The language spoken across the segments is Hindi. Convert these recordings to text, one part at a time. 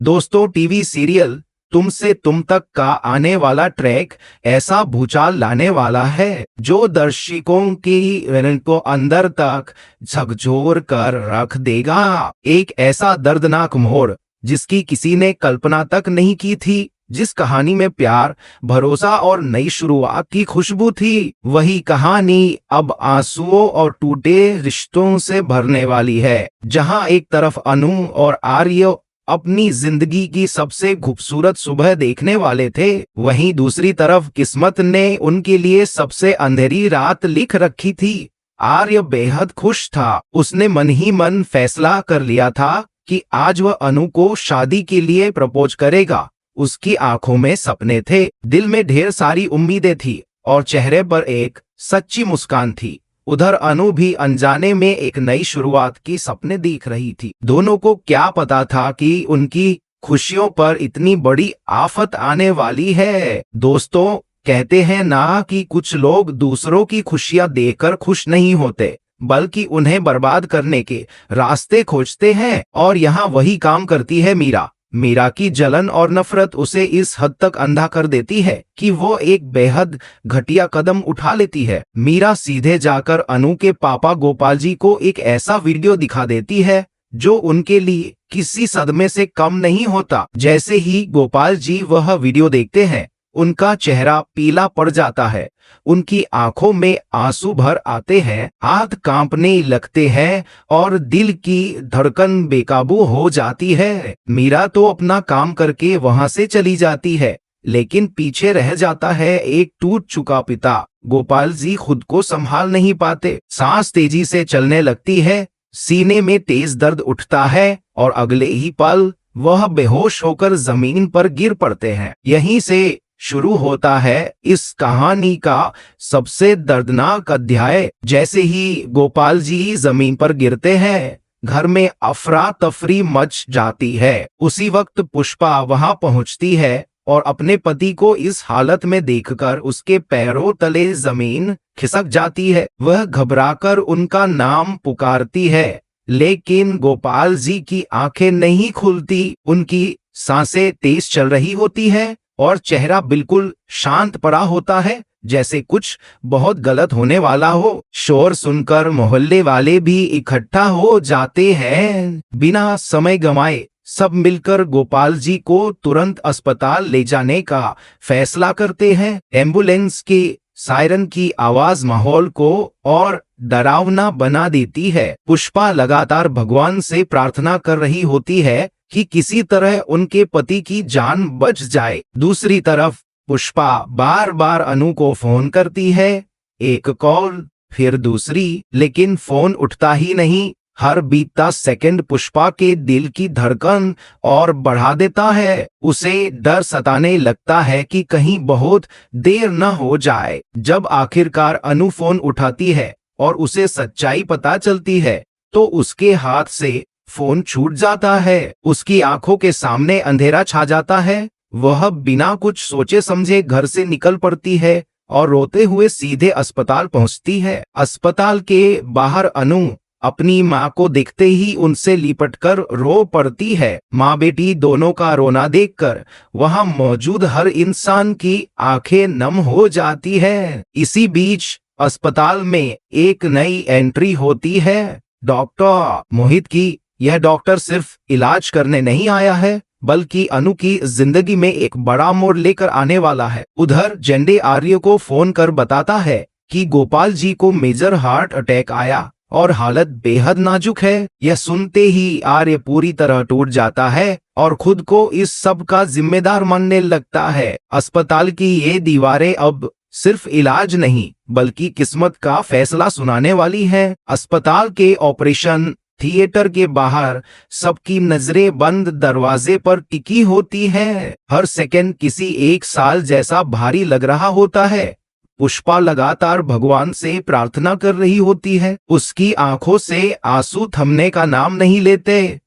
दोस्तों, टीवी सीरियल तुमसे तुम तक का आने वाला ट्रैक ऐसा भूचाल लाने वाला है जो दर्शकों की को अंदर तक झकझोर कर रख देगा। एक ऐसा दर्दनाक मोड़ जिसकी किसी ने कल्पना तक नहीं की थी, जिस कहानी में प्यार, भरोसा और नई शुरुआत की खुशबू थी, वही कहानी अब आंसुओं और टूटे रिश्तों से भरने वाली है। जहां एक तरफ अनु और आर्य अपनी जिंदगी की सबसे खूबसूरत सुबह देखने वाले थे, वहीं दूसरी तरफ किस्मत ने उनके लिए सबसे अंधेरी रात लिख रखी थी। आर्य बेहद खुश था। उसने मन ही मन फैसला कर लिया था कि आज वह अनु को शादी के लिए प्रपोज करेगा। उसकी आंखों में सपने थे, दिल में ढेर सारी उम्मीदें थी और चेहरे पर एक सच्ची मुस्कान थी। उधर अनु भी अनजाने में एक नई शुरुआत की सपने देख रही थी। दोनों को क्या पता था कि उनकी खुशियों पर इतनी बड़ी आफत आने वाली है। दोस्तों, कहते हैं ना कि कुछ लोग दूसरों की खुशियां देखकर खुश नहीं होते, बल्कि उन्हें बर्बाद करने के रास्ते खोजते हैं। और यहाँ वही काम करती है मीरा। मीरा की जलन और नफरत उसे इस हद तक अंधा कर देती है कि वो एक बेहद घटिया कदम उठा लेती है। मीरा सीधे जाकर अनु के पापा गोपाल जी को एक ऐसा वीडियो दिखा देती है जो उनके लिए किसी सदमे से कम नहीं होता। जैसे ही गोपाल जी वह वीडियो देखते हैं, उनका चेहरा पीला पड़ जाता है, उनकी आंखों में आंसू भर आते हैं, हाथ कांपने लगते हैं और दिल की धड़कन बेकाबू हो जाती है। मीरा तो अपना काम करके वहां से चली जाती है, लेकिन पीछे रह जाता है एक टूट चुका पिता। गोपाल जी खुद को संभाल नहीं पाते, सांस तेजी से चलने लगती है, सीने में तेज दर्द उठता है और अगले ही पल वह बेहोश होकर जमीन पर गिर पड़ते हैं। यहीं से शुरू होता है इस कहानी का सबसे दर्दनाक अध्याय। जैसे ही गोपाल जी जमीन पर गिरते हैं, घर में अफरा तफरी मच जाती है। उसी वक्त पुष्पा वहां पहुंचती है और अपने पति को इस हालत में देखकर उसके पैरों तले जमीन खिसक जाती है। वह घबराकर उनका नाम पुकारती है, लेकिन गोपाल जी की आंखें नहीं खुलती। उनकी सांसें तेज चल रही होती है और चेहरा बिल्कुल शांत पड़ा होता है, जैसे कुछ बहुत गलत होने वाला हो। शोर सुनकर मोहल्ले वाले भी इकट्ठा हो जाते हैं। बिना समय गंवाए सब मिलकर गोपाल जी को तुरंत अस्पताल ले जाने का फैसला करते हैं। एम्बुलेंस के सायरन की आवाज माहौल को और डरावना बना देती है। पुष्पा लगातार भगवान से प्रार्थना कर रही होती है कि किसी तरह उनके पति की जान बच जाए। दूसरी तरफ पुष्पा बार बार अनु को फोन करती है, एक कॉल फिर दूसरी, लेकिन फोन उठता ही नहीं। हर बीतता सेकंड पुष्पा के दिल की धड़कन और बढ़ा देता है। उसे डर सताने लगता है कि कहीं बहुत देर न हो जाए। जब आखिरकार अनु फोन उठाती है और उसे सच्चाई पता चलती है, तो उसके हाथ से फोन छूट जाता है। उसकी आंखों के सामने अंधेरा छा जाता है। वह बिना कुछ सोचे समझे घर से निकल पड़ती है और रोते हुए सीधे अस्पताल पहुंचती है। अस्पताल के बाहर अनु अपनी माँ को देखते ही उनसे लिपटकर रो पड़ती है। माँ बेटी दोनों का रोना देखकर वहां मौजूद हर इंसान की आंखें नम हो जाती है। इसी बीच अस्पताल में एक नई एंट्री होती है, डॉक्टर मोहित की। यह डॉक्टर सिर्फ इलाज करने नहीं आया है, बल्कि अनु की जिंदगी में एक बड़ा मोड़ लेकर आने वाला है। उधर जेंडे आर्य को फोन कर बताता है कि गोपाल जी को मेजर हार्ट अटैक आया और हालत बेहद नाजुक है। यह सुनते ही आर्य पूरी तरह टूट जाता है और खुद को इस सब का जिम्मेदार मानने लगता है। अस्पताल की ये दीवारें अब सिर्फ इलाज नहीं, बल्कि किस्मत का फैसला सुनाने वाली हैं। अस्पताल के ऑपरेशन थिएटर के बाहर सबकी नजरें बंद दरवाजे पर टिकी होती हैं। हर सेकंड किसी एक साल जैसा भारी लग रहा होता है। पुष्पा लगातार भगवान से प्रार्थना कर रही होती है। उसकी आंखों से आंसू थमने का नाम नहीं लेते।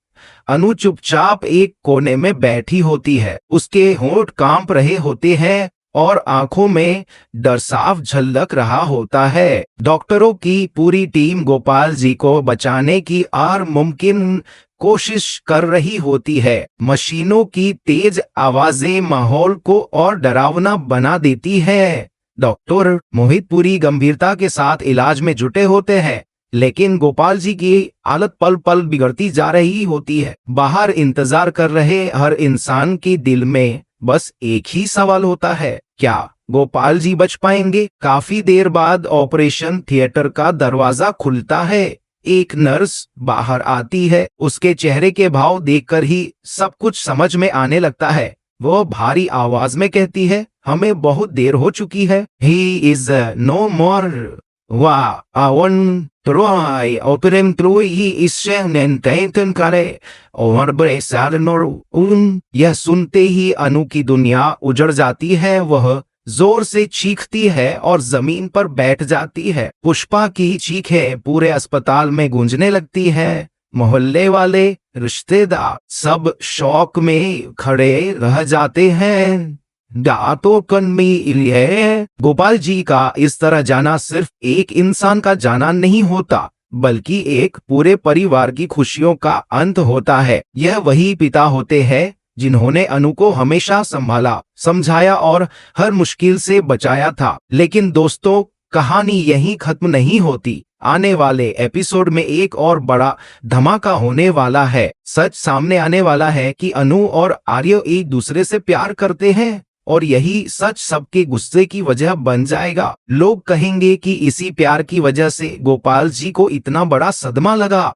अनु चुपचाप एक कोने में बैठी होती है। उसके होंठ कांप रहे होते हैं और आंखों में डर साफ झलक रहा होता है। डॉक्टरों की पूरी टीम गोपाल जी को बचाने की हर मुमकिन कोशिश कर रही होती है। मशीनों की तेज आवाजें माहौल को और डरावना बना देती है। डॉक्टर मोहित पूरी गंभीरता के साथ इलाज में जुटे होते हैं, लेकिन गोपाल जी की हालत पल पल बिगड़ती जा रही होती है। बाहर इंतजार कर रहे हर इंसान के दिल में बस एक ही सवाल होता है, क्या गोपाल जी बच पाएंगे? काफी देर बाद ऑपरेशन थिएटर का दरवाजा खुलता है। एक नर्स बाहर आती है। उसके चेहरे के भाव देखकर ही सब कुछ समझ में आने लगता है। वो भारी आवाज में कहती है, हमें बहुत देर हो चुकी है। ही इज नो मोर। वाह आवन ट्रोय ओपरेम ट्रोय ही इसेंटेंटन करे और ब्रेसार नोर उन। यह सुनते ही अनु की दुनिया उजड़ जाती है। वह जोर से चीखती है और जमीन पर बैठ जाती है। पुष्पा की चीखें पूरे अस्पताल में गूंजने लगती है। मोहल्ले वाले, रिश्तेदार सब शौक में खड़े रह जाते हैं। दांतों कन में है। गोपाल जी का इस तरह जाना सिर्फ एक इंसान का जाना नहीं होता, बल्कि एक पूरे परिवार की खुशियों का अंत होता है। यह वही पिता होते हैं जिन्होंने अनु को हमेशा संभाला, समझाया और हर मुश्किल से बचाया था। लेकिन दोस्तों, कहानी यहीं खत्म नहीं होती। आने वाले एपिसोड में एक और बड़ा धमाका होने वाला है। सच सामने आने वाला है कि अनु और आर्य एक दूसरे से प्यार करते हैं और यही सच सबके गुस्से की वजह बन जाएगा। लोग कहेंगे कि इसी प्यार की वजह से गोपाल जी को इतना बड़ा सदमा लगा।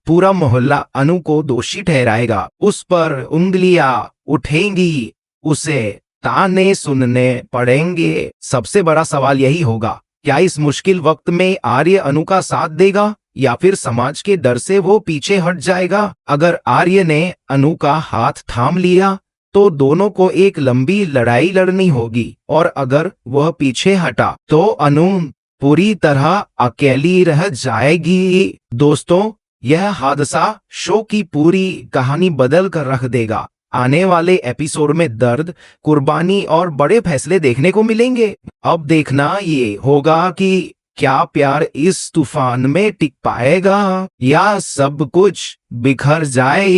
पूरा मोहल्ला अनु को दोषी ठहराएगा, उस पर उंगलियां उठेंगी, उसे ताने सुनने पड़ेंगे। सबसे बड़ा सवाल यही होगा, क्या इस मुश्किल वक्त में आर्य अनु का साथ देगा या फिर समाज के डर से वो पीछे हट जाएगा? अगर आर्य ने अनु का हाथ थाम लिया तो दोनों को एक लंबी लड़ाई लड़नी होगी, और अगर वह पीछे हटा तो अनु पूरी तरह अकेली रह जाएगी। दोस्तों, यह हादसा शो की पूरी कहानी बदल कर रख देगा। आने वाले एपिसोड में दर्द, कुर्बानी और बड़े फैसले देखने को मिलेंगे। अब देखना ये होगा कि क्या प्यार इस तूफान में टिक पाएगा या सब कुछ बिखर जाए।